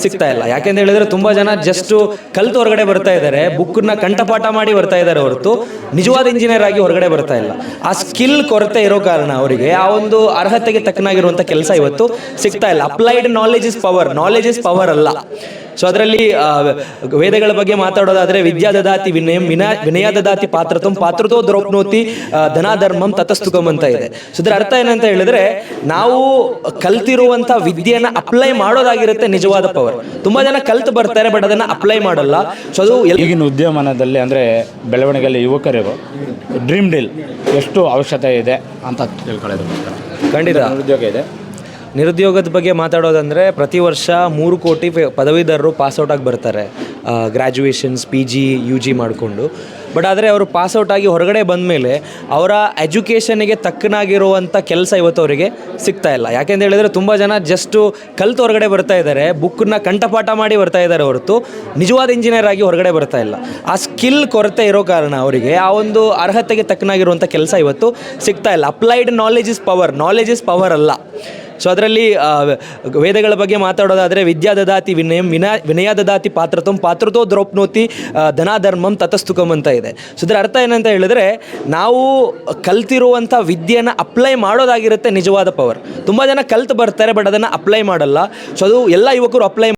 ಸಿಗ್ತಾ ಇಲ್ಲ. ಯಾಕೆಂತ ಹೇಳಿದ್ರೆ ತುಂಬಾ ಜನ ಜಸ್ಟ್ ಕಲ್ತು ಹೊರಗಡೆ ಬರ್ತಾ ಇದ್ದಾರೆ, ಬುಕ್ನ ಕಂಠಪಾಠ ಮಾಡಿ ಬರ್ತಾ ಇದ್ದಾರೆ ಹೊರತು ನಿಜವಾದ ಇಂಜಿನಿಯರ್ ಆಗಿ ಹೊರಗಡೆ ಬರ್ತಾ ಇಲ್ಲ. ಆ ಸ್ಕಿಲ್ ಕೊರತೆ ಇರೋ ಕಾರಣ ಅವರಿಗೆ ಆ ಒಂದು ಅರ್ಹತೆಗೆ ತಕ್ಕನಾಗಿರುವಂಥ ಕೆಲಸ ಇವತ್ತು ಸಿಗ್ತಾ ಇಲ್ಲ. Applied knowledge is power, knowledge is power ಅಲ್ಲ. ಸೊ ಅದರಲ್ಲಿ ವೇದಗಳ ಬಗ್ಗೆ ಮಾತಾಡೋದಾದ್ರೆ ವಿದ್ಯಾ ದದಾತಿ ವಿನಯ ದದಾತಿ ಪಾತ್ರತಂ ಪಾತ್ರತೋ ದ್ರೌಪ್ನೋತಿ ಧನಾಧರ್ಮಂ ತತಸ್ತುಕಂ ಅಂತ ಇದೆ. ಸೊ ಇದರ ಅರ್ಥ ಏನಂತ ಹೇಳಿದ್ರೆ ನಾವು ಕಲ್ತಿರುವಂತ ವಿದ್ಯೆಯನ್ನ ಅಪ್ಲೈ ಮಾಡೋದಾಗಿರುತ್ತೆ ನಿಜವಾದ ಪವರ್. ತುಂಬಾ ಜನ ಕಲ್ತು ಬರ್ತಾರೆ ಬಟ್ ಅದನ್ನ ಅಪ್ಲೈ ಮಾಡಲ್ಲ. ಸೊ ಅದು ಈಗಿನ ಉದ್ಯಮದಲ್ಲಿ ಅಂದ್ರೆ ಬೆಳವಣಿಗೆಯಲ್ಲಿ ಯುವಕರಿಗೂ ಡ್ರೀಮ್ ಡೀಲ್ ಎಷ್ಟು ಅವಶ್ಯಕತೆ ಇದೆ ಅಂತ ತಿಳ್ಕೊಳ್ಳೋದು. ಖಂಡಿತ ಉದ್ಯೋಗ ಇದೆ. ನಿರುದ್ಯೋಗದ ಬಗ್ಗೆ ಮಾತಾಡೋದಂದರೆ ಪ್ರತಿ ವರ್ಷ 3 ಕೋಟಿ ಪದವೀಧರರು ಪಾಸ್ಔಟ್ ಆಗಿ ಬರ್ತಾರೆ, ಗ್ರ್ಯಾಜುಯೇಷನ್ಸ್ PG UG ಮಾಡಿಕೊಂಡು. ಬಟ್ ಆದರೆ ಅವರು ಪಾಸ್ಔಟ್ ಆಗಿ ಹೊರಗಡೆ ಬಂದ ಮೇಲೆ ಅವರ ಎಜುಕೇಷನ್ಗೆ ತಕ್ಕನಾಗಿರುವಂಥ ಕೆಲಸ ಇವತ್ತು ಅವರಿಗೆ ಸಿಗ್ತಾ ಇಲ್ಲ. ಯಾಕೆಂತ ಹೇಳಿದ್ರೆ ತುಂಬ ಜನ ಜಸ್ಟು ಕಲ್ತು ಹೊರಗಡೆ ಬರ್ತಾ ಇದ್ದಾರೆ, ಬುಕ್ನ ಕಂಠಪಾಠ ಮಾಡಿ ಬರ್ತಾ ಇದ್ದಾರೆ ಹೊರತು ನಿಜವಾದ ಇಂಜಿನಿಯರ್ ಆಗಿ ಹೊರಗಡೆ ಬರ್ತಾ ಇಲ್ಲ. ಆ ಸ್ಕಿಲ್ ಕೊರತೆ ಇರೋ ಕಾರಣ ಅವರಿಗೆ ಆ ಒಂದು ಅರ್ಹತೆಗೆ ತಕ್ಕನಾಗಿರುವಂಥ ಕೆಲಸ ಇವತ್ತು ಸಿಗ್ತಾ ಇಲ್ಲ. Applied knowledge is power, knowledge is power ಅಲ್ಲ. ಸೊ ಅದರಲ್ಲಿ ವೇದಗಳ ಬಗ್ಗೆ ಮಾತಾಡೋದಾದರೆ ವಿದ್ಯಾ ದದಾತಿ ವಿನಯ ದದಾತಿ ಪಾತ್ರತಂ ಪಾತ್ರತೋ ದ್ರೌಪ್ನೋತಿ ಧನಾಧರ್ಮಂ ತತಸ್ತುಕಂ ಅಂತ ಇದೆ. ಸೊ ಇದರ ಅರ್ಥ ಏನಂತ ಹೇಳಿದ್ರೆ ನಾವು ಕಲ್ತಿರುವಂಥ ವಿದ್ಯೆಯನ್ನು ಅಪ್ಲೈ ಮಾಡೋದಾಗಿರುತ್ತೆ ನಿಜವಾದ ಪವರ್. ತುಂಬ ಜನ ಕಲ್ತು ಬರ್ತಾರೆ ಬಟ್ ಅದನ್ನು ಅಪ್ಲೈ ಮಾಡಲ್ಲ. ಸೊ ಅದು ಎಲ್ಲ ಯುವಕರು ಅಪ್ಲೈ